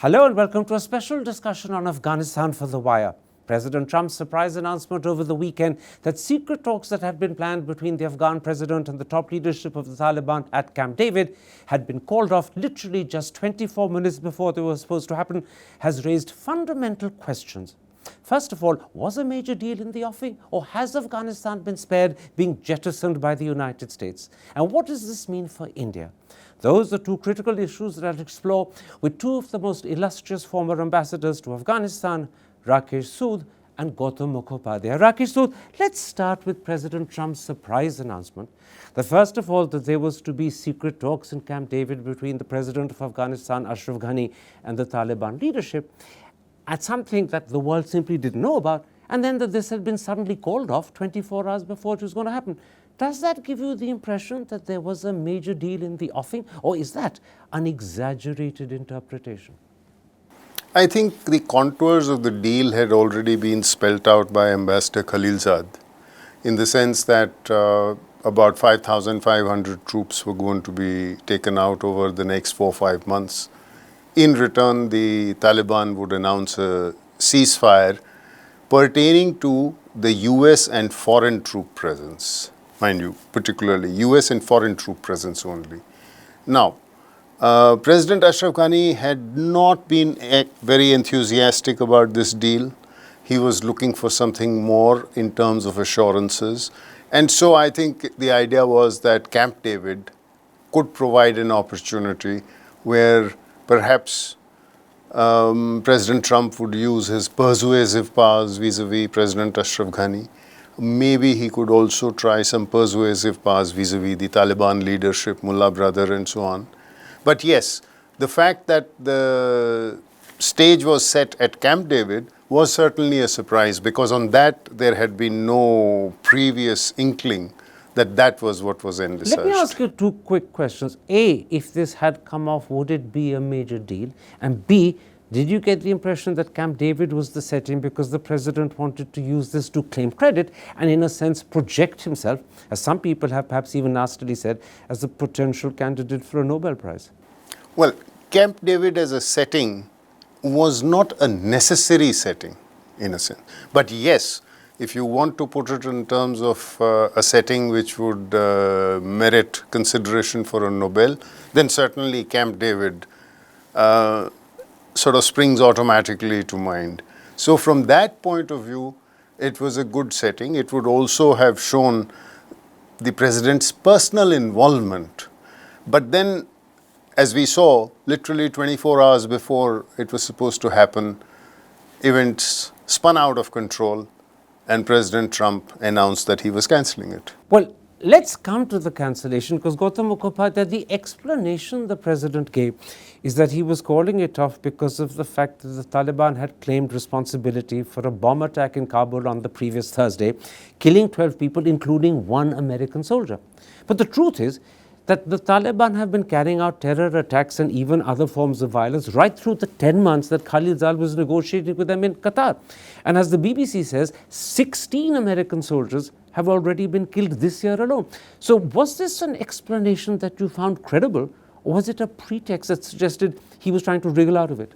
Hello and welcome to a special discussion on Afghanistan for The Wire. President Trump's surprise announcement over the weekend that secret talks that had been planned between the Afghan president and the top leadership of the Taliban at Camp David had been called off literally just 24 minutes before they were supposed to happen has raised fundamental questions. First of all, was a major deal in the offing, or has Afghanistan been spared being jettisoned by the United States? And what does this mean for India? Those are two critical issues that I'll explore with two of the most illustrious former ambassadors to Afghanistan, Rakesh Sood and Gautam Mukhopadhyaya. Rakesh Sood, let's start with President Trump's surprise announcement that first of all that there was to be secret talks in Camp David between the president of Afghanistan, Ashraf Ghani, and the Taliban leadership, at something that the world simply didn't know about, and then that this had been suddenly called off 24 hours before it was going to happen. Does that give you the impression that there was a major deal in the offing, or is that an exaggerated interpretation? I think the contours of the deal had already been spelt out by Ambassador Khalilzad, in the sense that about 5,500 troops were going to be taken out over the next 4 or 5 months. In return, the Taliban would announce a ceasefire pertaining to the US and foreign troop presence, mind you, particularly US and foreign troop presence only. Now, President Ashraf Ghani had not been very enthusiastic about this deal. He was looking for something more in terms of assurances. And so I think the idea was that Camp David could provide an opportunity where perhaps President Trump would use his persuasive powers vis-a-vis President Ashraf Ghani. Maybe he could also try some persuasive powers vis-a-vis the Taliban leadership, Mullah Brother and so on. But yes, the fact that the stage was set at Camp David was certainly a surprise, because on that there had been no previous inkling that that was what was envisaged. Let me ask you two quick questions. A, if this had come off, would it be a major deal? And B, did you get the impression that Camp David was the setting because the president wanted to use this to claim credit and in a sense project himself, as some people have perhaps even nastily said, as a potential candidate for a Nobel Prize? Well, Camp David as a setting was not a necessary setting in a sense. But yes, if you want to put it in terms of a setting which would merit consideration for a Nobel, then certainly Camp David sort of springs automatically to mind. So from that point of view, it was a good setting. It would also have shown the president's personal involvement. But then, as we saw, literally 24 hours before it was supposed to happen, events spun out of control, and President Trump announced that he was cancelling it. Well, let's come to the cancellation, because Gautam Mukhopadhyaya, the explanation the president gave is that he was calling it off because of the fact that the Taliban had claimed responsibility for a bomb attack in Kabul on the previous Thursday, killing 12 people, including one American soldier. But the truth is that the Taliban have been carrying out terror attacks and even other forms of violence right through the 10 months that Khalilzad was negotiating with them in Qatar. And as the BBC says, 16 American soldiers have already been killed this year alone. So was this an explanation that you found credible, or was it a pretext that suggested he was trying to wriggle out of it?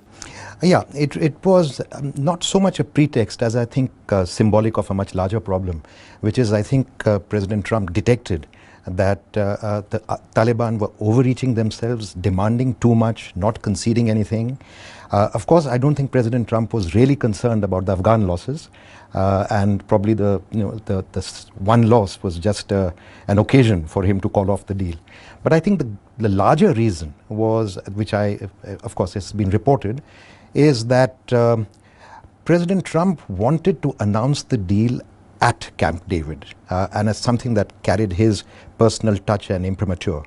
Yeah, it was not so much a pretext as I think symbolic of a much larger problem, which is I think President Trump detected that the Taliban were overreaching themselves, demanding too much, not conceding anything. Of course, I don't think President Trump was really concerned about the Afghan losses, and probably the one loss was just an occasion for him to call off the deal. But I think the larger reason was, which of course has been reported, is that President Trump wanted to announce the deal at Camp David, and as something that carried his personal touch and imprimatur.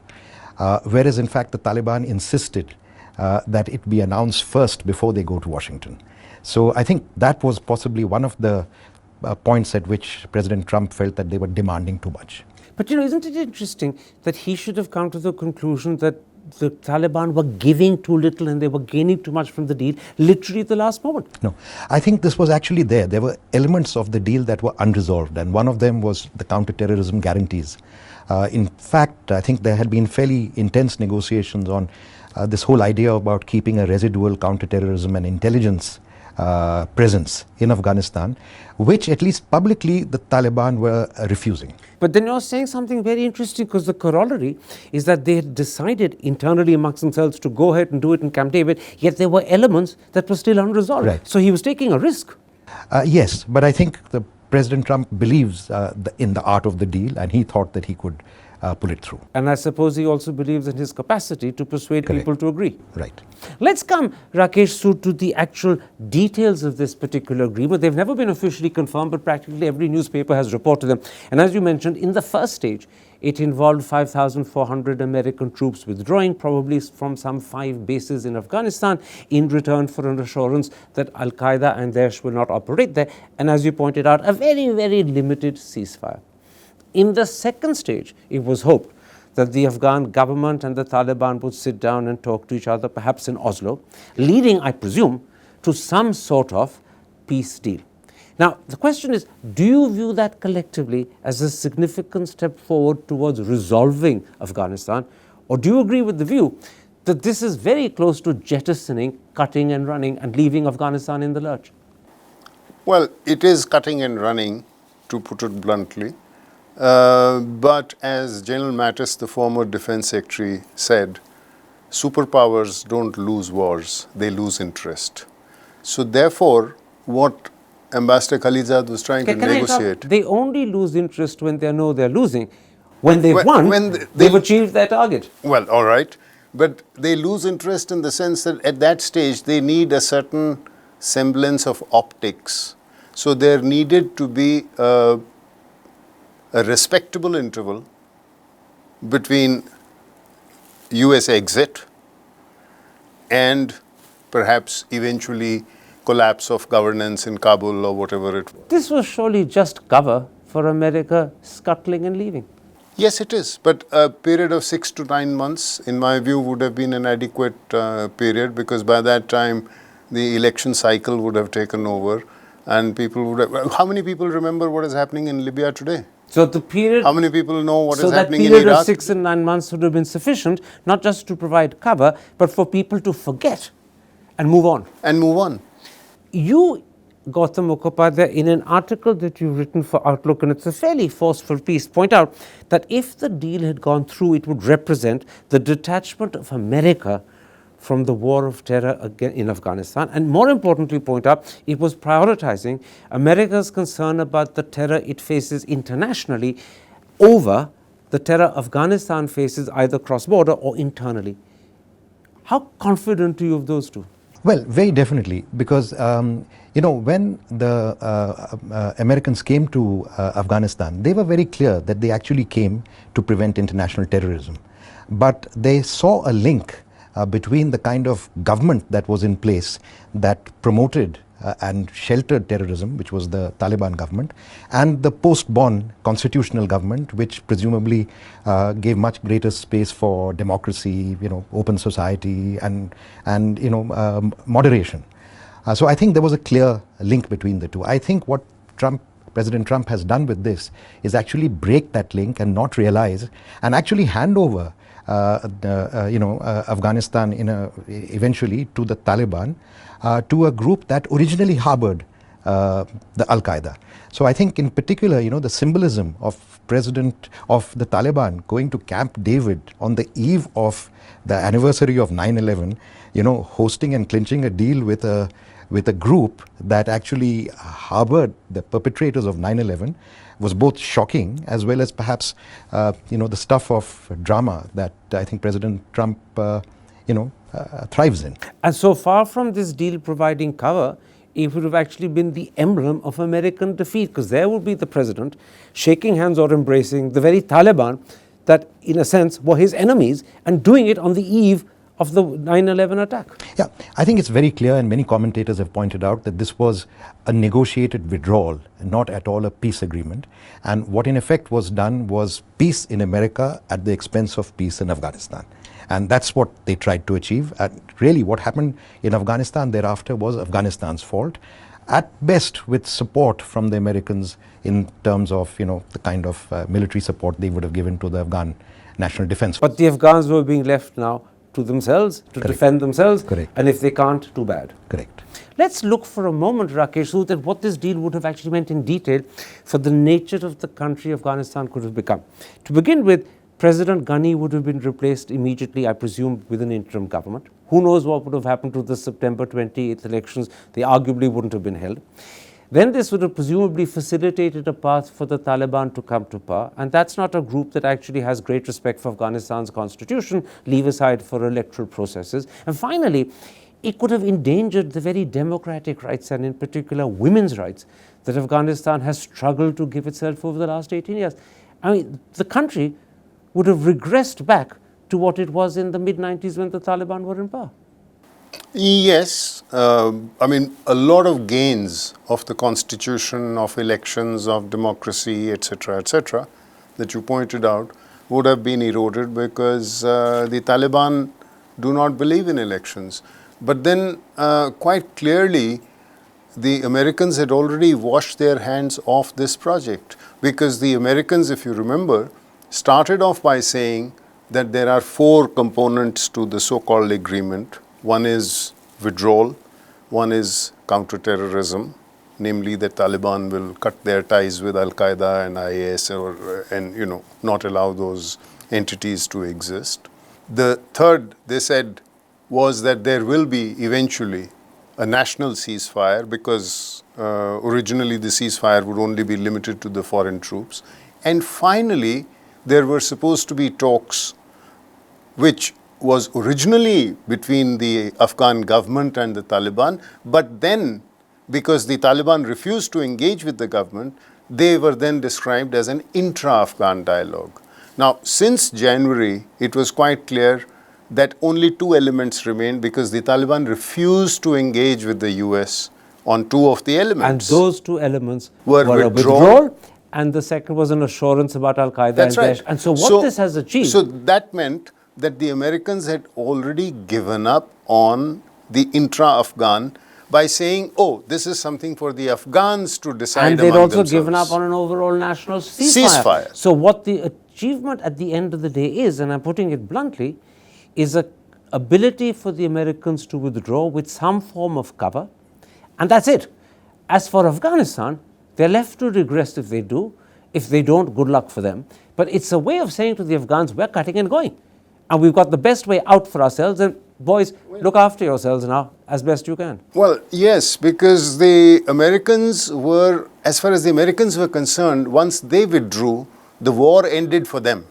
Whereas in fact the Taliban insisted that it be announced first before they go to Washington. So I think that was possibly one of the points at which President Trump felt that they were demanding too much. But isn't it interesting that he should have come to the conclusion that the Taliban were giving too little and they were gaining too much from the deal literally at the last moment? No, I think this was actually there. There were elements of the deal that were unresolved, and one of them was the counter-terrorism guarantees. In fact, I think there had been fairly intense negotiations on this whole idea about keeping a residual counterterrorism and intelligence presence in Afghanistan, which at least publicly the Taliban were refusing. But then you're saying something very interesting, because the corollary is that they had decided internally amongst themselves to go ahead and do it in Camp David, yet there were elements that were still unresolved. Right. So he was taking a risk. Yes, but I think the President Trump believes in the art of the deal, and he thought that he could pull it through. And I suppose he also believes in his capacity to persuade Correct. people to agree. Right. Let's come, Rakesh, Sood, to the actual details of this particular agreement. They've never been officially confirmed, but practically every newspaper has reported them. And as you mentioned, in the first stage, it involved 5,400 American troops withdrawing, probably from some 5 bases in Afghanistan, in return for an assurance that Al-Qaeda and Daesh will not operate there. And as you pointed out, a very, very limited ceasefire. In the second stage, it was hoped that the Afghan government and the Taliban would sit down and talk to each other, perhaps in Oslo, leading, I presume, to some sort of peace deal. Now, the question is, do you view that collectively as a significant step forward towards resolving Afghanistan, or do you agree with the view that this is very close to jettisoning, cutting and running, and leaving Afghanistan in the lurch? Well, it is cutting and running, to put it bluntly. But as General Mattis, the former defense secretary, said, superpowers don't lose wars, they lose interest. So therefore, what Ambassador Khalilzad was trying to negotiate... They only lose interest when they know they're losing. When they've When- won, when they've achieved their target. Well, all right. But they lose interest in the sense that at that stage, they need a certain semblance of optics. So there needed to be a respectable interval between US exit and perhaps eventually collapse of governance in Kabul or whatever it was. This was surely just cover for America scuttling and leaving. Yes, it is. But a period of 6 to 9 months, in my view, would have been an adequate period, because by that time the election cycle would have taken over and people would have... How many people remember what is happening in Libya today? So the period... How many people know what is happening in So that period Iraq? of 6 and 9 months would have been sufficient, not just to provide cover, but for people to forget and move on. And move on. You, Gautam Mukhopadhyaya, in an article that you've written for Outlook, and it's a fairly forceful piece, point out that if the deal had gone through, it would represent the detachment of America from the war of terror in Afghanistan, and more importantly, point out, it was prioritizing America's concern about the terror it faces internationally over the terror Afghanistan faces either cross-border or internally. How confident are you of those two? Well, very definitely, because when the Americans came to Afghanistan, they were very clear that they actually came to prevent international terrorism. But they saw a link between the kind of government that was in place that promoted and sheltered terrorism, which was the Taliban government, and the post-Bonn constitutional government, which presumably gave much greater space for democracy, open society, and moderation. So I think there was a clear link between the two. I think what President Trump has done with this is actually break that link and not realize, and actually hand over Afghanistan eventually to the Taliban, to a group that originally harbored the Al-Qaeda. So I think in particular, the symbolism of President of the Taliban going to Camp David on the eve of the anniversary of 9/11, hosting and clinching a deal with a group that actually harbored the perpetrators of 9/11 was both shocking as well as perhaps, the stuff of drama that I think President Trump, thrives in. And so far from this deal providing cover, it would have actually been the emblem of American defeat, because there would be the president shaking hands or embracing the very Taliban that, in a sense, were his enemies, and doing it on the eve of the 9/11 attack. Yeah, I think it's very clear, and many commentators have pointed out that this was a negotiated withdrawal, not at all a peace agreement. And what in effect was done was peace in America at the expense of peace in Afghanistan. And that's what they tried to achieve. And really what happened in Afghanistan thereafter was Afghanistan's fault, at best with support from the Americans in terms of, the kind of military support they would have given to the Afghan national defense. But the Afghans were being left now to themselves, to Correct. defend themselves. Correct. And if they can't, too bad. Correct. Let's look for a moment, Rakesh, at what this deal would have actually meant in detail for the nature of the country Afghanistan could have become. To begin with, President Ghani would have been replaced immediately, I presume, with an interim government. Who knows what would have happened to the September 28th elections? They arguably wouldn't have been held. Then this would have presumably facilitated a path for the Taliban to come to power. And that's not a group that actually has great respect for Afghanistan's constitution, leave aside for electoral processes. And finally, it could have endangered the very democratic rights, and in particular women's rights, that Afghanistan has struggled to give itself over the last 18 years. I mean, the country would have regressed back to what it was in the mid-90s when the Taliban were in power. Yes, I mean, a lot of gains of the constitution, of elections, of democracy, etc., that you pointed out, would have been eroded because the Taliban do not believe in elections. But then, quite clearly, the Americans had already washed their hands off this project, because the Americans, if you remember, started off by saying that there are 4 components to the so-called agreement. One is withdrawal, one is counterterrorism, namely that Taliban will cut their ties with Al-Qaeda and IS and not allow those entities to exist. The third, they said, was that there will be eventually a national ceasefire, because originally the ceasefire would only be limited to the foreign troops. And finally, there were supposed to be talks which was originally between the Afghan government and the Taliban, but then because the Taliban refused to engage with the government, they were then described as an intra-Afghan dialogue. Now, since January, it was quite clear that only 2 elements remained, because the Taliban refused to engage with the US on 2 of the elements. And those 2 elements were a withdrawal, and the second was an assurance about Al-Qaeda and Daesh. And so what this has achieved... So that meant that the Americans had already given up on the intra-Afghan by saying, oh, this is something for the Afghans to decide and they'd among also themselves. Given up on an overall national ceasefire. So what the achievement at the end of the day is, and I'm putting it bluntly, is an ability for the Americans to withdraw with some form of cover, and that's it. As for Afghanistan, they're left to regress if they do. If they don't, good luck for them. But it's a way of saying to the Afghans, we're cutting and going. And we've got the best way out for ourselves, and boys, look after yourselves now as best you can. Well, yes, because the Americans were, as far as the Americans were concerned, once they withdrew, the war ended for them.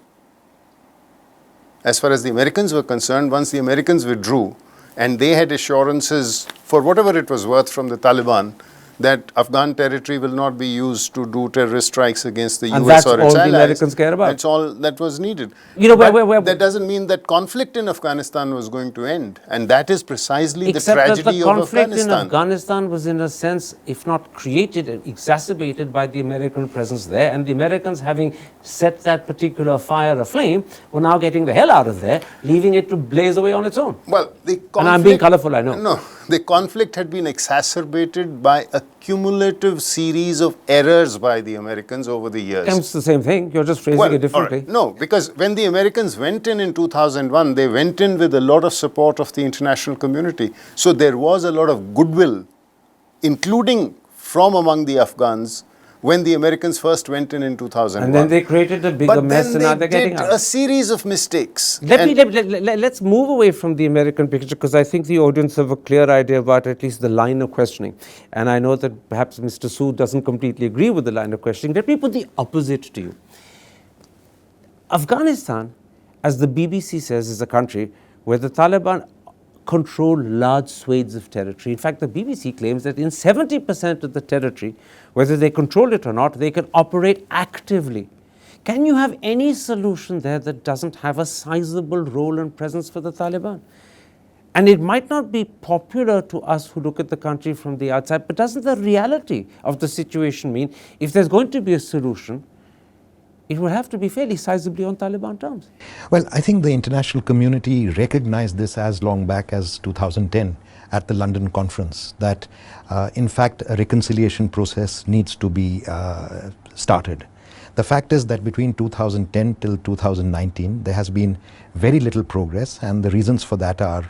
As far as the Americans were concerned, once the Americans withdrew, and they had assurances, for whatever it was worth, from the Taliban, that Afghan territory will not be used to do terrorist strikes against the and US or its allies. that's all the Americans care about. That's all that was needed. That doesn't mean that conflict in Afghanistan was going to end. And that is precisely the Except tragedy that the of conflict Afghanistan. in Afghanistan was, in a sense, if not created, exacerbated by the American presence there. And the Americans, having set that particular fire aflame, were now getting the hell out of there, leaving it to blaze away on its own. Well, the conflict, and I'm being colourful, I know. No, the conflict had been exacerbated by a cumulative series of errors by the Americans over the years. It's the same thing. You're just phrasing it differently. Right. No, because when the Americans went in 2001, they went in with a lot of support of the international community. So there was a lot of goodwill, including from among the Afghans, when the Americans first went in 2001. And then they created a bigger mess, and now they're getting out. A series of mistakes. Let's move away from the American picture, because I think the audience have a clear idea about at least the line of questioning. And I know that perhaps Mr. Sood doesn't completely agree with the line of questioning. Let me put the opposite to you. Afghanistan, as the BBC says, is a country where the Taliban control large swathes of territory. In fact, the BBC claims that in 70% of the territory, whether they control it or not, they can operate actively. Can you have any solution there that doesn't have a sizable role and presence for the Taliban? And it might not be popular to us who look at the country from the outside, but doesn't the reality of the situation mean if there's going to be a solution, it would have to be fairly sizably on Taliban terms? Well, I think the international community recognized this as long back as 2010 at the London conference, that in fact a reconciliation process needs to be started. The fact is that between 2010 till 2019, there has been very little progress, and the reasons for that are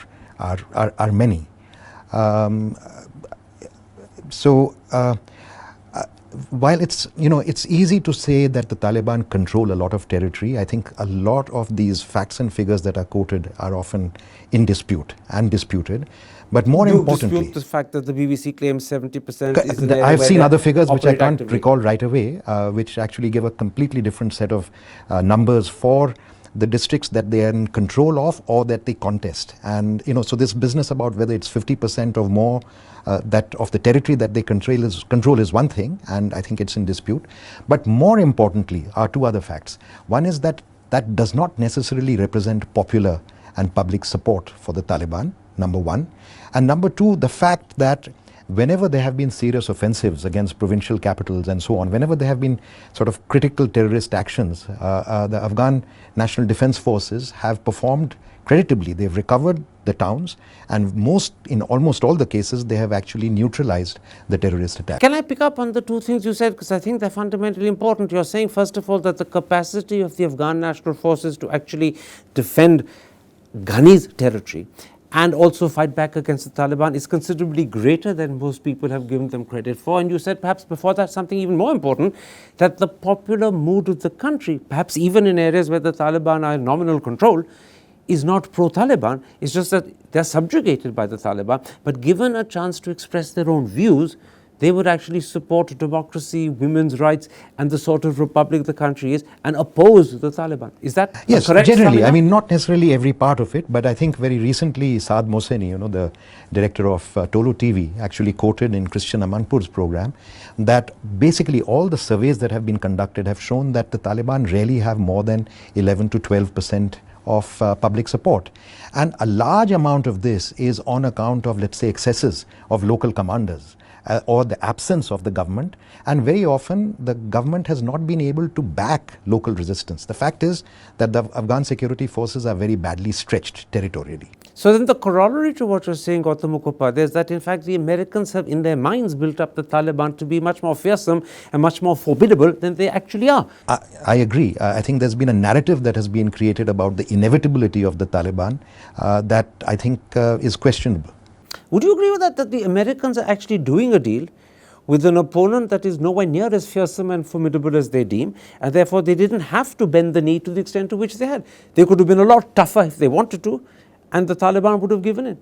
many. While it's easy to say that the Taliban control a lot of territory, I think a lot of these facts and figures that are quoted are often in dispute and disputed. But more importantly, dispute the fact that the BBC claims 70% is an area I've where seen they other figures which I operate can't actively. recall right away, which actually give a completely different set of numbers for the districts that they are in control of or that they contest. And so this business about whether it's 50% or more that of the territory that they control is one thing, and I think it's in dispute. But more importantly are two other facts. One is that that does not necessarily represent popular and public support for the Taliban, number one. And number two, the fact that whenever there have been serious offensives against provincial capitals and so on, whenever there have been sort of critical terrorist actions, the Afghan National Defense Forces have performed creditably. They've recovered the towns, and in almost all the cases, they have actually neutralized the terrorist attack. Can I pick up on the two things you said, because I think they're fundamentally important? You're saying, first of all, that the capacity of the Afghan National Forces to actually defend Ghani's territory and also fight back against the Taliban is considerably greater than most people have given them credit for. And you said perhaps before that something even more important, that the popular mood of the country, perhaps even in areas where the Taliban are in nominal control, is not pro-Taliban. It's just that they're subjugated by the Taliban, but given a chance to express their own views, they would actually support democracy, women's rights, and the sort of republic the country is, and oppose the Taliban. Is that yes, correct? Generally, I mean, not necessarily every part of it, but I think very recently Saad Mohseni, the director of Tolo TV, actually quoted in Christian Amanpur's program that basically all the surveys that have been conducted have shown that the Taliban rarely have more than 11 to 12% of public support. And a large amount of this is on account of, let's say, excesses of local commanders. Or the absence of the government, and very often the government has not been able to back local resistance. The fact is that the Afghan security forces are very badly stretched territorially. So then the corollary to what you're saying, Gautam Mukhopadhyaya, is that in fact the Americans have in their minds built up the Taliban to be much more fearsome and much more formidable than they actually are. I agree. I think there's been a narrative that has been created about the inevitability of the Taliban that I think is questionable. Would you agree with that the Americans are actually doing a deal with an opponent that is nowhere near as fearsome and formidable as they deem, and therefore they didn't have to bend the knee to the extent to which they had? They could have been a lot tougher if they wanted to, and the Taliban would have given in.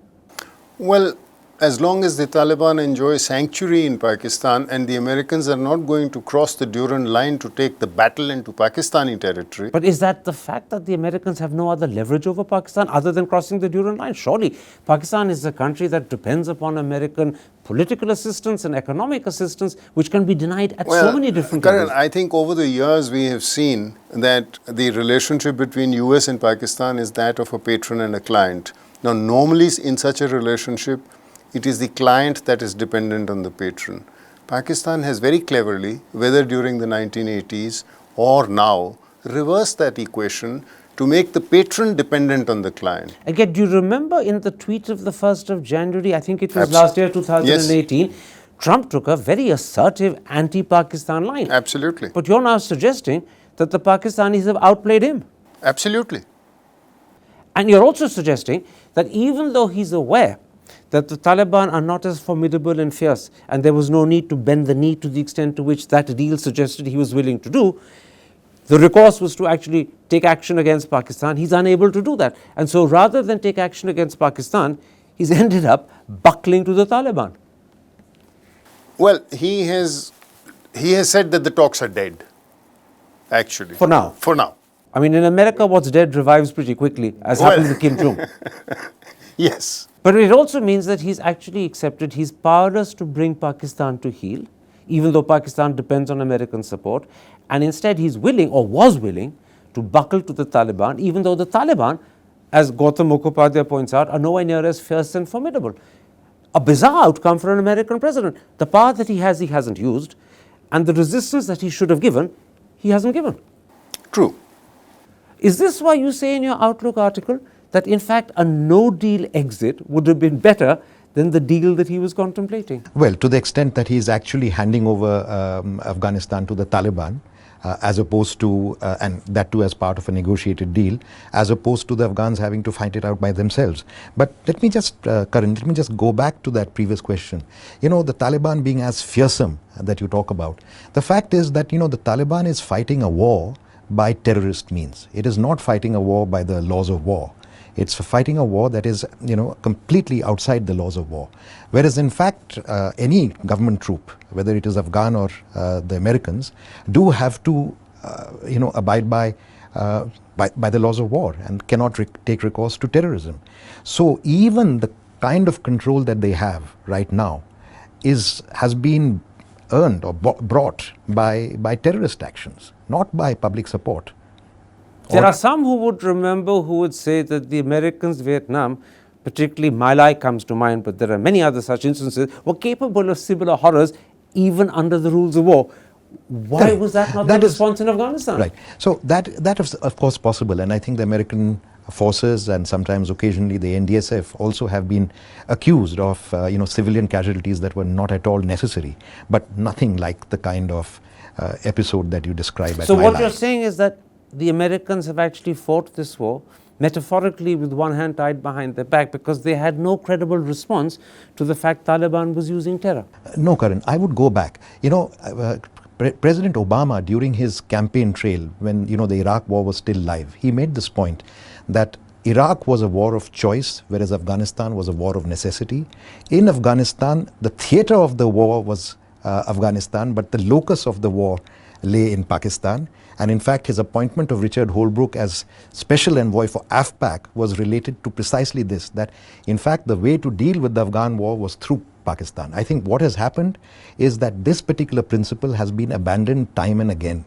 Well, as long as the Taliban enjoy sanctuary in Pakistan and the Americans are not going to cross the Durand line to take the battle into Pakistani territory. But is that the fact that the Americans have no other leverage over Pakistan other than crossing the Durand line? Surely Pakistan is a country that depends upon American political assistance and economic assistance, which can be denied at so many different Karan, levels. I think over the years we have seen that the relationship between US and Pakistan is that of a patron and a client. Now, normally in such a relationship, it is the client that is dependent on the patron. Pakistan has very cleverly, whether during the 1980s or now, reversed that equation to make the patron dependent on the client. Again, do you remember in the tweet of the 1st of January, I think it was last year, 2018, yes, Trump took a very assertive anti-Pakistan line. Absolutely. But you're now suggesting that the Pakistanis have outplayed him. Absolutely. And you're also suggesting that even though he's aware that the Taliban are not as formidable and fierce, and there was no need to bend the knee to the extent to which that deal suggested he was willing to do, the recourse was to actually take action against Pakistan. He's unable to do that. And so rather than take action against Pakistan, he's ended up buckling to the Taliban. Well, he has said that the talks are dead, actually. For now. For now. I mean, in America, what's dead revives pretty quickly, as happened with Kim Jong. Yes. But it also means that he's actually accepted he's powerless to bring Pakistan to heel, even though Pakistan depends on American support. And instead, he's willing, or was willing, to buckle to the Taliban, even though the Taliban, as Gautam Mukhopadhyaya points out, are nowhere near as fierce and formidable. A bizarre outcome for an American president. The power that he hasn't used, and the resistance that he should have given, he hasn't given. True. Is this why you say in your Outlook article that in fact a no-deal exit would have been better than the deal that he was contemplating? Well, to the extent that he is actually handing over Afghanistan to the Taliban, as opposed to, and that too as part of a negotiated deal, as opposed to the Afghans having to fight it out by themselves. But let me just, Karan, let me just go back to that previous question. You know, the Taliban being as fearsome that you talk about, the fact is that, you know, the Taliban is fighting a war by terrorist means. It is not fighting a war by the laws of war. It's fighting a war that is, you know, completely outside the laws of war. Whereas in fact, any government troop, whether it is Afghan or the Americans, do have to, you know, abide by the laws of war and cannot take recourse to terrorism. So even the kind of control that they have right now has been earned or brought by terrorist actions, not by public support. There are some who would remember, who would say that the Americans, Vietnam, particularly My Lai comes to mind, but there are many other such instances, were capable of similar horrors even under the rules of war. Why was that not the response in Afghanistan? Right. So that is of course possible, and I think the American forces and sometimes occasionally the NDSF also have been accused of you know, civilian casualties that were not at all necessary, but nothing like the kind of episode that you describe at So My what Lai. you're saying is that the Americans have actually fought this war metaphorically with one hand tied behind their back because they had no credible response to the fact Taliban was using terror. No, Karan, I would go back. You know, President Obama, during his campaign trail, when, you know, the Iraq war was still live, he made this point that Iraq was a war of choice, whereas Afghanistan was a war of necessity. In Afghanistan, the theater of the war was Afghanistan, but the locus of the war lay in Pakistan. And in fact, his appointment of Richard Holbrooke as special envoy for AFPAC was related to precisely this, that in fact the way to deal with the Afghan war was through Pakistan. I think what has happened is that this particular principle has been abandoned time and again.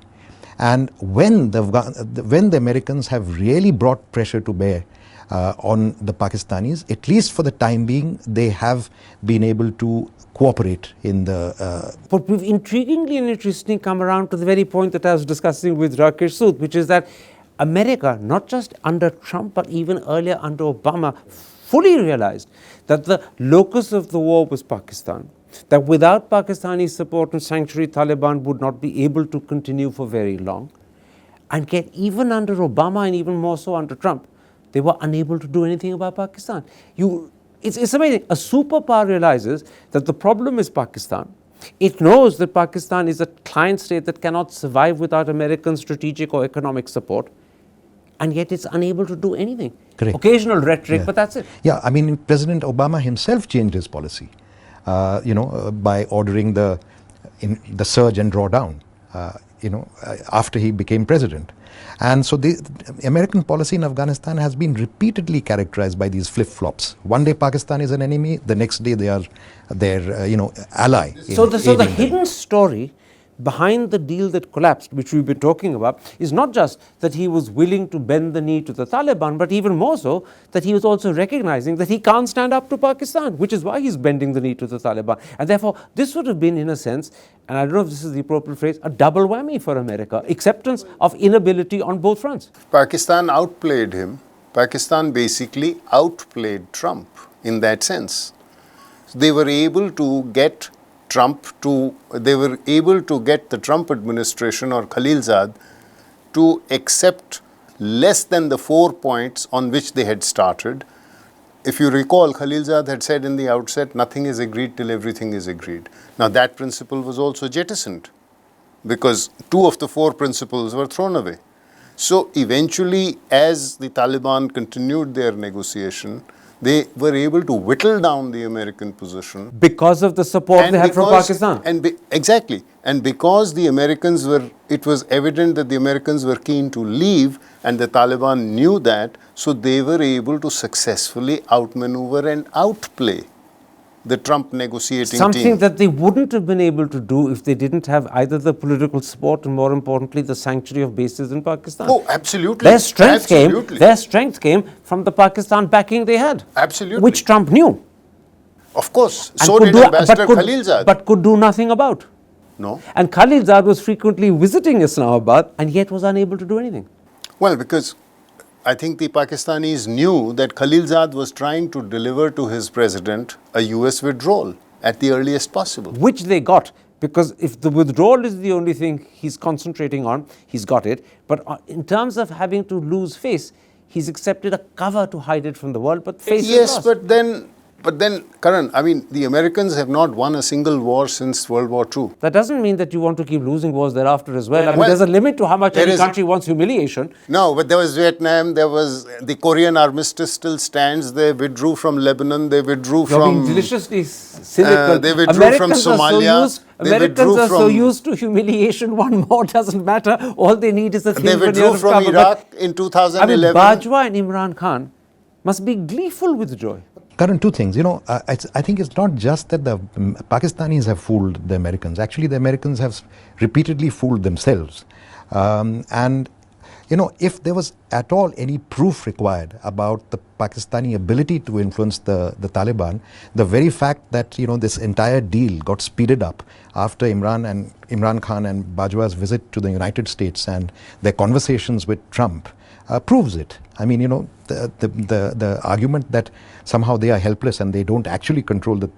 And when the Americans have really brought pressure to bear on the Pakistanis, at least for the time being, they have been able to cooperate in the... But we've intriguingly and interestingly come around to the very point that I was discussing with Rakesh Sood, which is that America, not just under Trump, but even earlier under Obama, fully realized that the locus of the war was Pakistan, that without Pakistani support and sanctuary, Taliban would not be able to continue for very long. And yet, even under Obama and even more so under Trump, they were unable to do anything about Pakistan. It's amazing. A superpower realizes that the problem is Pakistan. It knows that Pakistan is a client state that cannot survive without American strategic or economic support, and yet it's unable to do anything. Correct. Occasional rhetoric, but that's it. Yeah, I mean, President Obama himself changed his policy, you know, by ordering the surge and drawdown, you know, after he became president. And so the American policy in Afghanistan has been repeatedly characterized by these flip-flops. One day Pakistan is an enemy, the next day they are their you know, ally. So the hidden story behind the deal that collapsed, which we've been talking about, is not just that he was willing to bend the knee to the Taliban, but even more so that he was also recognizing that he can't stand up to Pakistan, which is why he's bending the knee to the Taliban. And therefore, this would have been, in a sense, and I don't know if this is the appropriate phrase, a double whammy for America, acceptance of inability on both fronts. Pakistan outplayed him. Pakistan basically outplayed Trump in that sense. They were able to get the Trump administration or Khalilzad to accept less than the 4 points on which they had started. If you recall, Khalilzad had said in the outset, nothing is agreed till everything is agreed. Now that principle was also jettisoned because 2 of the 4 principles were thrown away. So eventually, as the Taliban continued their negotiation, they were able to whittle down the American position. Because of the support they had from Pakistan. Exactly. And because the Americans were, it was evident that the Americans were keen to leave, and the Taliban knew that, so they were able to successfully outmaneuver and outplay the Trump negotiating team. Something that they wouldn't have been able to do if they didn't have either the political support and, more importantly, the sanctuary of bases in Pakistan. Oh, absolutely. Their strength came from the Pakistan backing they had. Absolutely. Which Trump knew. Of course. And So did Ambassador Khalilzad. But could do nothing about. No. And Khalilzad was frequently visiting Islamabad and yet was unable to do anything. Well, because I think the Pakistanis knew that Khalilzad was trying to deliver to his president a US withdrawal at the earliest possible. Which they got Because if the withdrawal is the only thing he's concentrating on, he's got it. But in terms of having to lose face, he's accepted a cover to hide it from the world, but face is lost. But then, Karan, I mean, the Americans have not won a single war since World War II. That doesn't mean that you want to keep losing wars thereafter as well. I mean, there's a limit to how much any country wants humiliation. No, but there was Vietnam, there was the Korean armistice still stands. They withdrew from Lebanon, they withdrew You're from... being deliciously cynical. They withdrew from Somalia. Americans are so used to humiliation, one more doesn't matter. All they need is a They withdrew from Iraq in 2011. I mean, Bajwa and Imran Khan must be gleeful with joy. Karan, two things. I think it's not just that the Pakistanis have fooled the Americans. Actually, the Americans have repeatedly fooled themselves. If there was at all any proof required about the Pakistani ability to influence the Taliban, the very fact that this entire deal got speeded up after Imran Khan and Bajwa's visit to the United States and their conversations with Trump proves it. I mean, the argument that somehow they are helpless and they don't actually control the...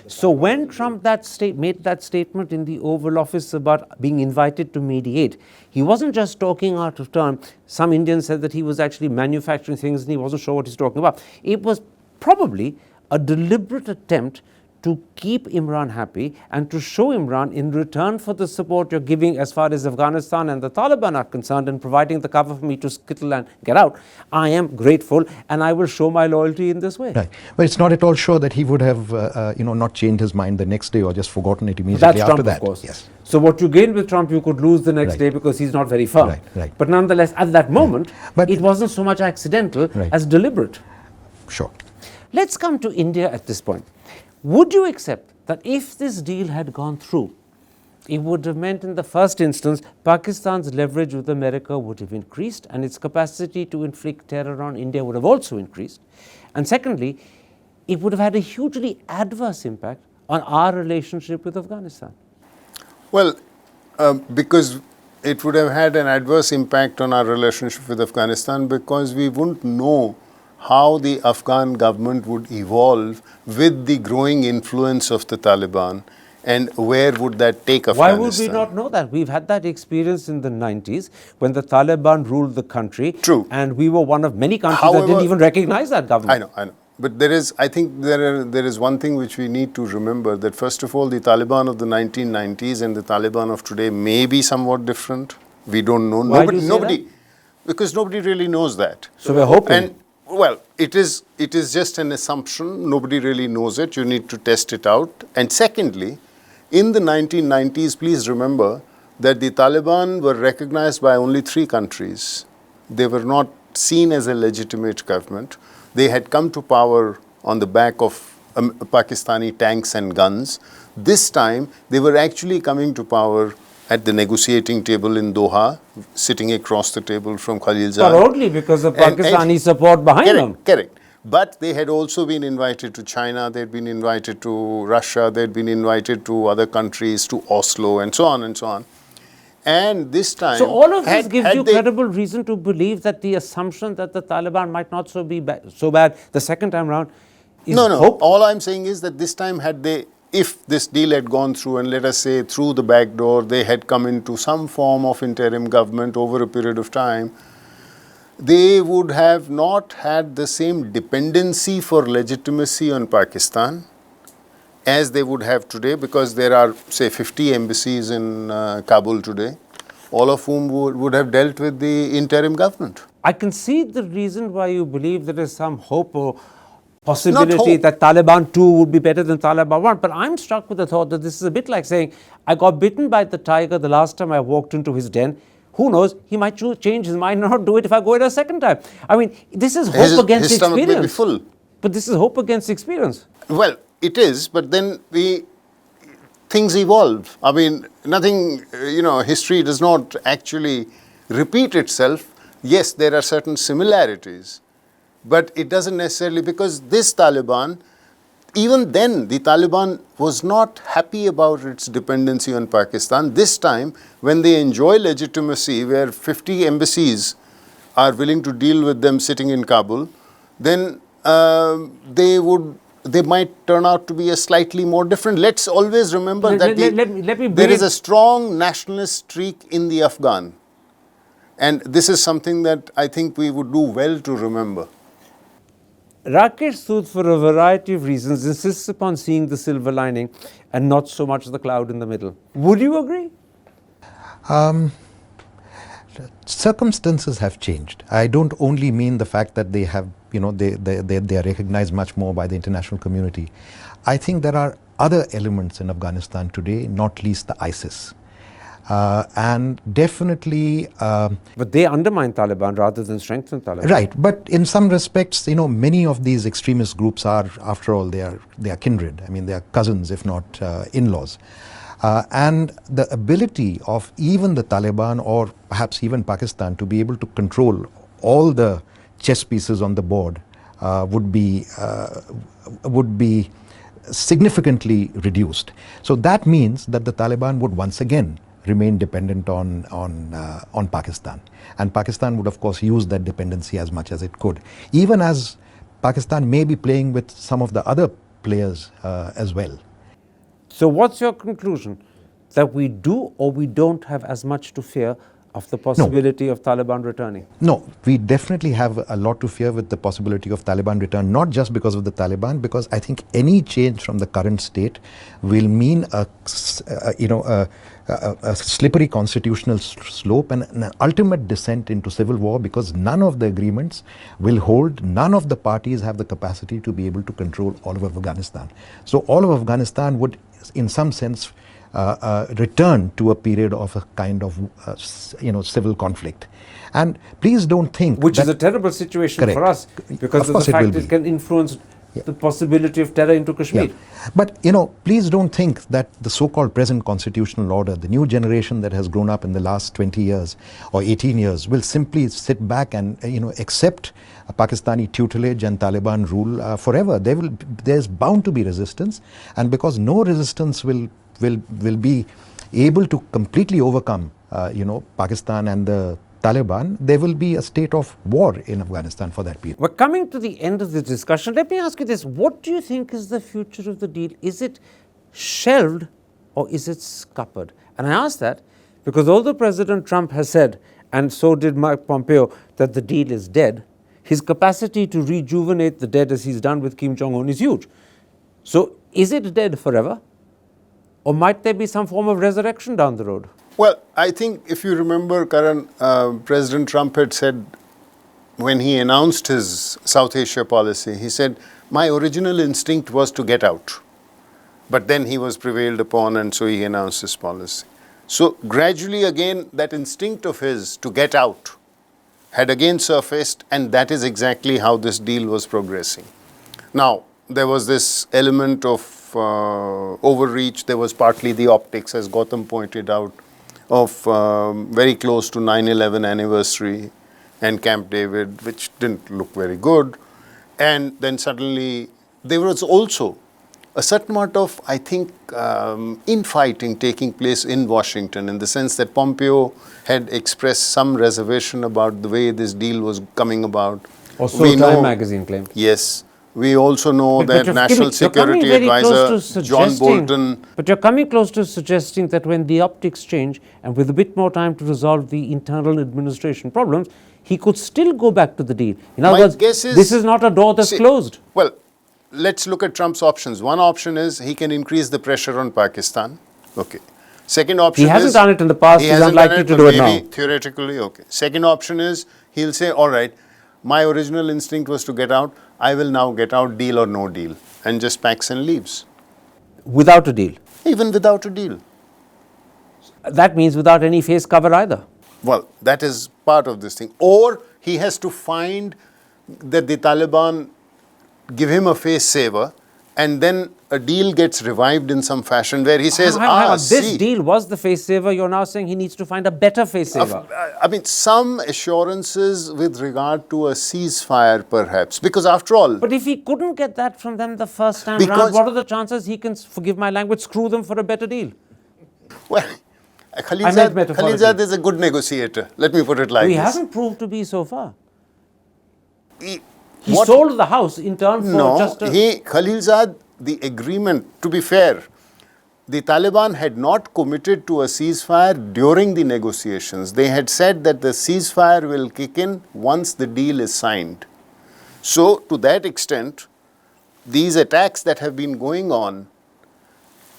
So when Trump made that statement in the Oval Office about being invited to mediate, he wasn't just talking out of turn. Some Indians said that he was actually manufacturing things and he wasn't sure what he's talking about. It was probably a deliberate attempt to keep Imran happy and to show Imran, in return for the support you're giving as far as Afghanistan and the Taliban are concerned and providing the cover for me to skittle and get out, I am grateful and I will show my loyalty in this way. Right. But it's not at all sure that he would have not changed his mind the next day or just forgotten it immediately after Trump, that. Of course. Yes. So what you gain with Trump, you could lose the next day because he's not very firm. Right. But nonetheless, at that moment, But it wasn't so much accidental as deliberate. Sure. Let's come to India at this point. Would you accept that if this deal had gone through, it would have meant in the first instance Pakistan's leverage with America would have increased and its capacity to inflict terror on India would have also increased? And secondly, it would have had a hugely adverse impact on our relationship with Afghanistan. Well, because it would have had an adverse impact on our relationship with Afghanistan because we wouldn't know how the Afghan government would evolve with the growing influence of the Taliban and where would that take Afghanistan. Why would we not know that? We've had that experience in the 90s when the Taliban ruled the country. True. And we were one of many countries that didn't even recognize that government. I know. But I think there is one thing which we need to remember, that first of all, the Taliban of the 1990s and the Taliban of today may be somewhat different. We don't know. Why do you say that? Because nobody really knows that. So we're hoping. Well, it is just an assumption. Nobody really knows it. You need to test it out. And secondly, in the 1990s, please remember that the Taliban were recognized by only 3 countries. They were not seen as a legitimate government. They had come to power on the back of Pakistani tanks and guns. This time, they were actually coming to power at the negotiating table in Doha, sitting across the table from Khalilzad. But only because of Pakistani support behind them. Correct. But they had also been invited to China, they had been invited to Russia, they had been invited to other countries, to Oslo, and so on and so on. And this time... So all of this gives you credible reason to believe that the assumption that the Taliban might not be so bad the second time round is hope? All I'm saying is that this time if this deal had gone through and let us say through the back door, they had come into some form of interim government over a period of time, they would have not had the same dependency for legitimacy on Pakistan as they would have today, because there are, say, 50 embassies in Kabul today, all of whom would have dealt with the interim government. I can see the reason why you believe there is some hope or possibility that Taliban 2 would be better than Taliban 1. But I'm struck with the thought that this is a bit like saying, I got bitten by the tiger the last time I walked into his den. Who knows, he might change his mind and not do it if I go in a second time. I mean, this is hope against his stomach experience. May be full. But this is hope against experience. Well, it is, but then things evolve. I mean, nothing, history does not actually repeat itself. Yes, there are certain similarities, but it doesn't necessarily, because this Taliban, even then, the Taliban was not happy about its dependency on Pakistan. This time, when they enjoy legitimacy, where 50 embassies are willing to deal with them sitting in Kabul, then they would they might turn out to be a slightly more different. Let's always remember that there is a strong nationalist streak in the Afghan. And this is something that I think we would do well to remember. Rakesh Sood, for a variety of reasons, insists upon seeing the silver lining and not so much the cloud in the middle. Would you agree? Circumstances have changed. I don't only mean the fact that they have, they are recognized much more by the international community. I think there are other elements in Afghanistan today, not least the ISIS. And definitely... but they undermine Taliban rather than strengthen Taliban. Right, but in some respects, many of these extremist groups are, after all, they are kindred. I mean, they are cousins, if not in-laws. And the ability of even the Taliban or perhaps even Pakistan to be able to control all the chess pieces on the board would be significantly reduced. So that means that the Taliban would once again remain dependent on Pakistan. And Pakistan would of course use that dependency as much as it could, even as Pakistan may be playing with some of the other players as well. So what's your conclusion? That we do or we don't have as much to fear of the possibility of Taliban returning? No, we definitely have a lot to fear with the possibility of Taliban return, not just because of the Taliban, because I think any change from the current state will mean a slippery constitutional slope and an ultimate descent into civil war, because none of the agreements will hold, none of the parties have the capacity to be able to control all of Afghanistan. So all of Afghanistan would, in some sense, return to a period of a kind of civil conflict. And please don't think which is a terrible situation for us, because of the fact it can influence the possibility of terror into Kashmir. Yeah. But please don't think that the so-called present constitutional order, the new generation that has grown up in the last 20 years or 18 years, will simply sit back and accept Pakistani tutelage and Taliban rule forever. There's bound to be resistance, and because no resistance will be able to completely overcome Pakistan and the Taliban, there will be a state of war in Afghanistan for that period. We're coming to the end of this discussion. Let me ask you this. What do you think is the future of the deal? Is it shelved or is it scuppered? And I ask that because although President Trump has said, and so did Mike Pompeo, that the deal is dead, his capacity to rejuvenate the dead, as he's done with Kim Jong-un, is huge. So is it dead forever? Or might there be some form of resurrection down the road? Well, I think if you remember, Karan, President Trump had said when he announced his South Asia policy, he said, my original instinct was to get out. But then he was prevailed upon, and so he announced his policy. So gradually again, that instinct of his to get out had again surfaced, and that is exactly how this deal was progressing. Now, there was this element of overreach. There was partly the optics, as Gautam pointed out, of very close to 9/11 anniversary and Camp David, which didn't look very good. And then suddenly there was also a certain amount of, I think, infighting taking place in Washington, in the sense that Pompeo had expressed some reservation about the way this deal was coming about. Or so Time magazine claimed. Yes. We also know that National Security Advisor John Bolton... But you're coming close to suggesting that when the optics change, and with a bit more time to resolve the internal administration problems, he could still go back to the deal. In other words, this is not a door that's closed. Well, let's look at Trump's options. One option is he can increase the pressure on Pakistan. Okay. Second option is... He hasn't done it in the past. He's unlikely to do it now. Theoretically, okay. Second option is he'll say, all right, my original instinct was to get out. I will now get out, deal or no deal, and just packs and leaves. Without a deal? Even without a deal. That means without any face cover either. Well, that is part of this thing. Or he has to find that the Taliban give him a face saver, and then a deal gets revived in some fashion where he says, this deal was the face saver. You're now saying he needs to find a better face saver. I mean, some assurances with regard to a ceasefire, perhaps, because after all... But if he couldn't get that from them the first time round, what are the chances he can, forgive my language, screw them for a better deal? Well, Khalilzad is a good negotiator. Let me put it like this. He hasn't proved to be so far. He sold the house in turn for just a... Khalilzad, the agreement, to be fair, the Taliban had not committed to a ceasefire during the negotiations. They had said that the ceasefire will kick in once the deal is signed. So, to that extent, these attacks that have been going on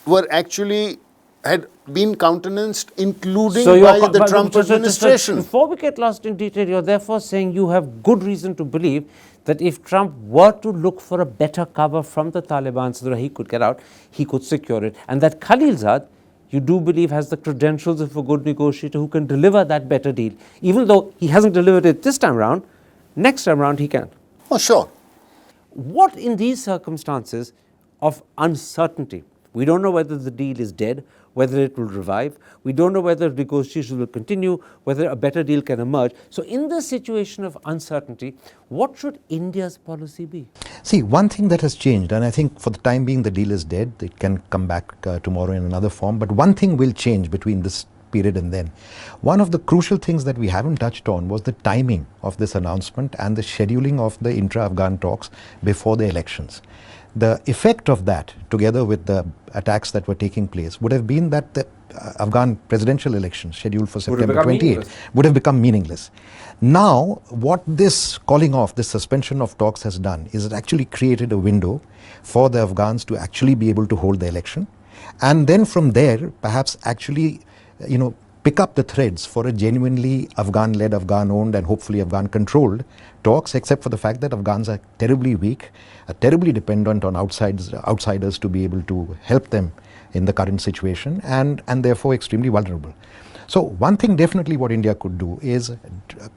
were actually, had been countenanced, including by the Trump administration. Before we get lost in detail, you're therefore saying you have good reason to believe that if Trump were to look for a better cover from the Taliban so that he could get out, he could secure it. And that Khalilzad, you do believe, has the credentials of a good negotiator who can deliver that better deal. Even though he hasn't delivered it this time around, next time around he can. Oh, sure. What in these circumstances of uncertainty, we don't know whether the deal is dead, whether it will revive, we don't know whether negotiations will continue, whether a better deal can emerge. So in this situation of uncertainty, what should India's policy be? See, one thing that has changed, and I think for the time being the deal is dead, it can come back tomorrow in another form, but one thing will change between this period and then. One of the crucial things that we haven't touched on was the timing of this announcement and the scheduling of the intra-Afghan talks before the elections. The effect of that, together with the attacks that were taking place, would have been that the Afghan presidential elections scheduled for September 28 would have become meaningless. Now, what this calling off, this suspension of talks has done is it actually created a window for the Afghans to actually be able to hold the election, and then from there perhaps actually pick up the threads for a genuinely Afghan-led, Afghan-owned and hopefully Afghan-controlled talks, except for the fact that Afghans are terribly weak, are terribly dependent on outsiders to be able to help them in the current situation, and therefore extremely vulnerable. So one thing definitely what India could do is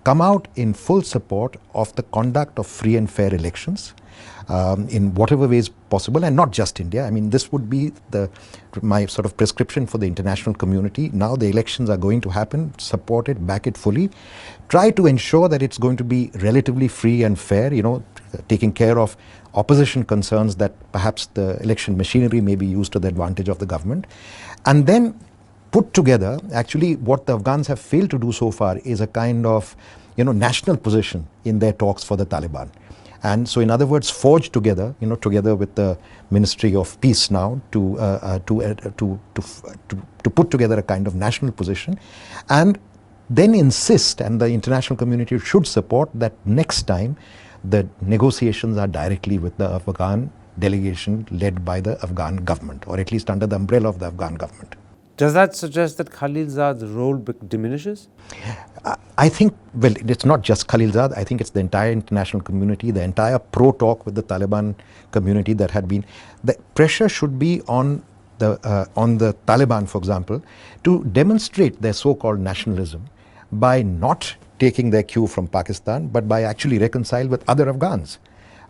come out in full support of the conduct of free and fair elections in whatever ways possible, and not just India. I mean, this would be my sort of prescription for the international community. Now the elections are going to happen, support it, back it fully. Try to ensure that it's going to be relatively free and fair, taking care of opposition concerns that perhaps the election machinery may be used to the advantage of the government. And then put together, actually what the Afghans have failed to do so far is a kind of national position in their talks for the Taliban. And so in other words, forge together, together with the Ministry of Peace now to put together a kind of national position, and then insist, and the international community should support, that next time the negotiations are directly with the Afghan delegation led by the Afghan government, or at least under the umbrella of the Afghan government. Does that suggest that Khalilzad's role diminishes? I think, well, it's not just Khalilzad. I think it's the entire international community, the entire pro-talk with the Taliban community that had been. The pressure should be on the Taliban, for example, to demonstrate their so-called nationalism by not taking their cue from Pakistan, but by actually reconcile with other Afghans.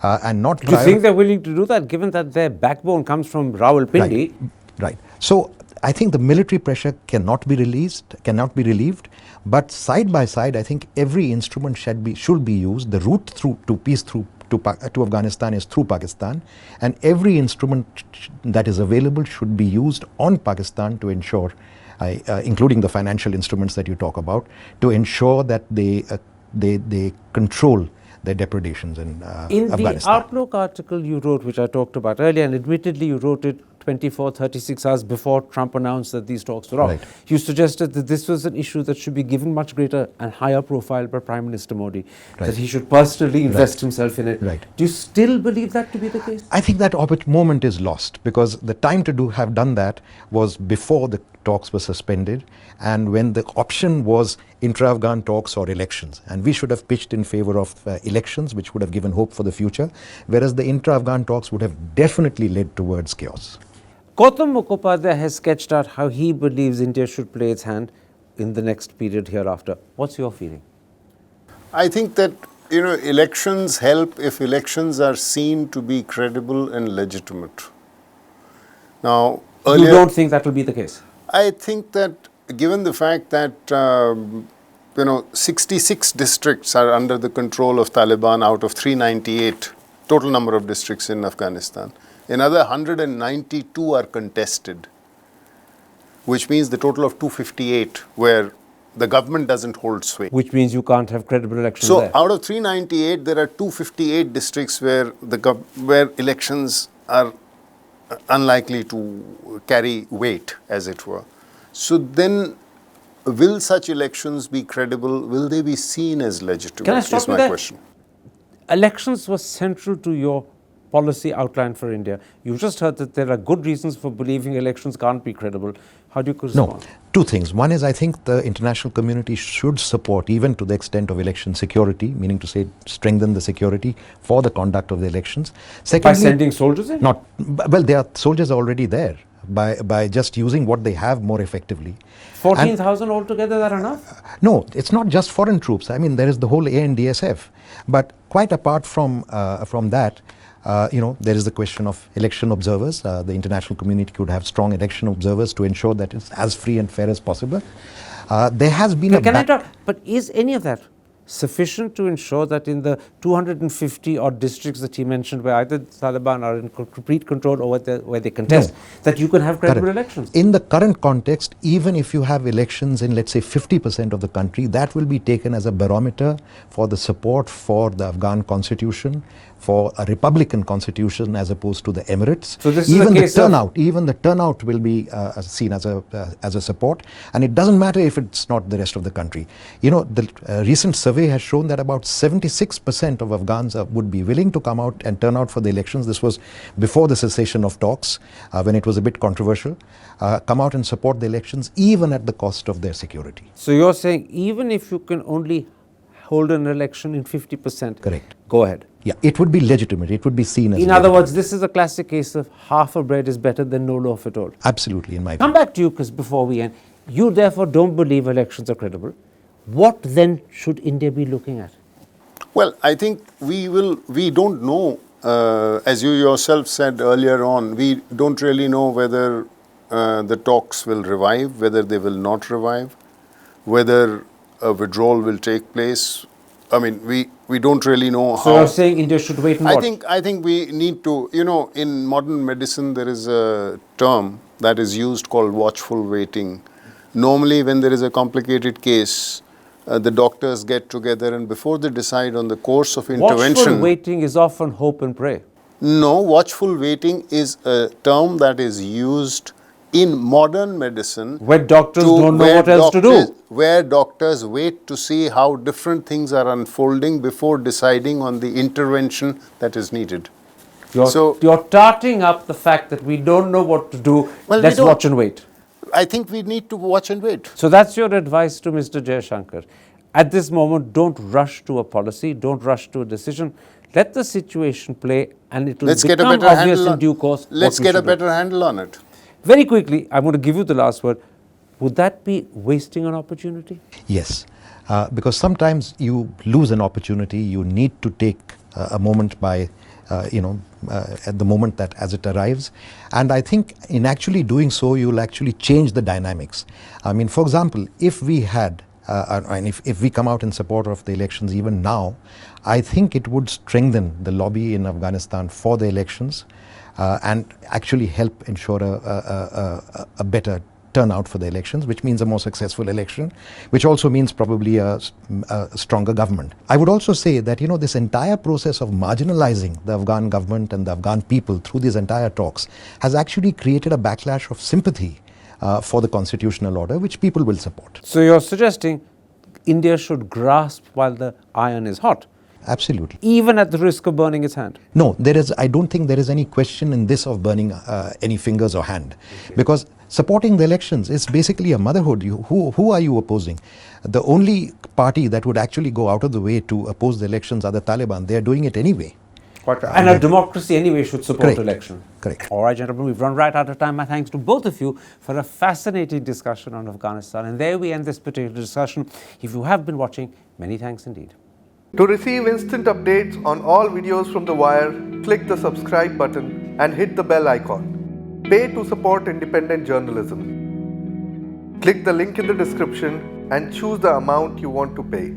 And not. Do you think they're willing to do that, given that their backbone comes from Rawalpindi? Right. So I think the military pressure cannot be relieved, but side by side, I think every instrument should be used. The route to peace to Afghanistan is through Pakistan, and every instrument that is available should be used on Pakistan to ensure, including the financial instruments that you talk about, to ensure that they control their depredations in Afghanistan. In the Outlook article you wrote, which I talked about earlier, and admittedly you wrote it 24, 36 hours before Trump announced that these talks were off. Right. You suggested that this was an issue that should be given much greater and higher profile by Prime Minister Modi, that he should personally invest himself in it. Right. Do you still believe that to be the case? I think that moment is lost, because the time to have done that was before the talks were suspended, and when the option was intra-Afghan talks or elections, and we should have pitched in favor of elections, which would have given hope for the future, whereas the intra-Afghan talks would have definitely led towards chaos. Gautam Mukhopadhyaya has sketched out how he believes India should play its hand in the next period hereafter. What's your feeling? I think that elections help if elections are seen to be credible and legitimate. Now, earlier, you don't think that will be the case? I think that given the fact that 66 districts are under the control of Taliban out of 398 total number of districts in Afghanistan, another 192 are contested, which means the total of 258 where the government doesn't hold sway. Which means you can't have credible elections So there. out of 398, there are 258 districts where where elections are unlikely to carry weight, as it were. So then, will such elections be credible? Will they be seen as legitimate? Can I stop is you my there? question. Elections were central to your policy outline for India. You've just heard that there are good reasons for believing elections can't be credible. How do you respond? No, two things. One is I think the international community should support, even to the extent of election security, meaning to say strengthen the security for the conduct of the elections. Secondly, By sending soldiers in? Not, well, there are soldiers already there by just using what they have more effectively. 14,000 altogether, that enough? No, it's not just foreign troops. I mean, there is the whole ANDSF. But quite apart from that, there is the question of election observers. The international community could have strong election observers to ensure that it's as free and fair as possible. There has been Can I talk? But is any of that sufficient to ensure that in the 250 odd districts that he mentioned, where either the Taliban are in complete control or where they contest, that you can have credible elections? In the current context, even if you have elections in, let's say, 50% of the country, that will be taken as a barometer for the support for the Afghan constitution, for a republican constitution as opposed to the emirates. So this is even a case even the turnout will be seen as a support, and it doesn't matter if it's not the rest of the country. The recent survey has shown that about 76% of Afghans would be willing to come out and turn out for the elections. This was before the cessation of talks, when it was a bit controversial. Come out and support the elections even at the cost of their security. So you're saying even if you can only hold an election in 50%, Correct. Go ahead. Yeah, it would be legitimate. It would be seen as In other words, this is a classic case of half a bread is better than no loaf at all. Absolutely, in my view. Come back to you, because before we end, you therefore don't believe elections are credible. What then should India be looking at? Well, I think we don't know, as you yourself said earlier on, we don't really know whether the talks will revive, whether they will not revive, whether a withdrawal will take place. I mean, we don't really know how. So you're saying India should wait and watch? I think we need to, in modern medicine there is a term that is used called watchful waiting. Normally when there is a complicated case, the doctors get together and before they decide on the course of intervention. Watchful waiting is often hope and pray. No, watchful waiting is a term that is used in modern medicine. Where doctors don't know what else to do. Where doctors wait to see how different things are unfolding before deciding on the intervention that is needed. You're tarting up the fact that we don't know what to do. Well, let's watch and wait. I think we need to watch and wait. So that's your advice to Mr. Jaishankar. At this moment, don't rush to a policy, don't rush to a decision. Let the situation play and it will become obvious in due course. Let's get a better handle on it. Very quickly, I'm going to give you the last word. Would that be wasting an opportunity? Yes, because sometimes you lose an opportunity. You need to take a moment at the moment that as it arrives. And I think in actually doing so, you'll actually change the dynamics. I mean, for example, if we had, and if we come out in support of the elections even now, I think it would strengthen the lobby in Afghanistan for the elections and actually help ensure a better turnout for the elections, which means a more successful election, which also means probably a stronger government. I would also say that, this entire process of marginalizing the Afghan government and the Afghan people through these entire talks has actually created a backlash of sympathy for the constitutional order, which people will support. So you're suggesting India should grasp while the iron is hot? Absolutely. Even at the risk of burning its hand? No, I don't think there is any question in this of burning any fingers or hand. Okay. Because supporting the elections is basically a motherhood. Who are you opposing? The only party that would actually go out of the way to oppose the elections are the Taliban. They are doing it anyway. Quite right. And a democracy anyway should support election. Correct. All right, gentlemen, we've run right out of time. My thanks to both of you for a fascinating discussion on Afghanistan. And there we end this particular discussion. If you have been watching, many thanks indeed. To receive instant updates on all videos from The Wire, click the subscribe button and hit the bell icon. Pay to support independent journalism. Click the link in the description and choose the amount you want to pay.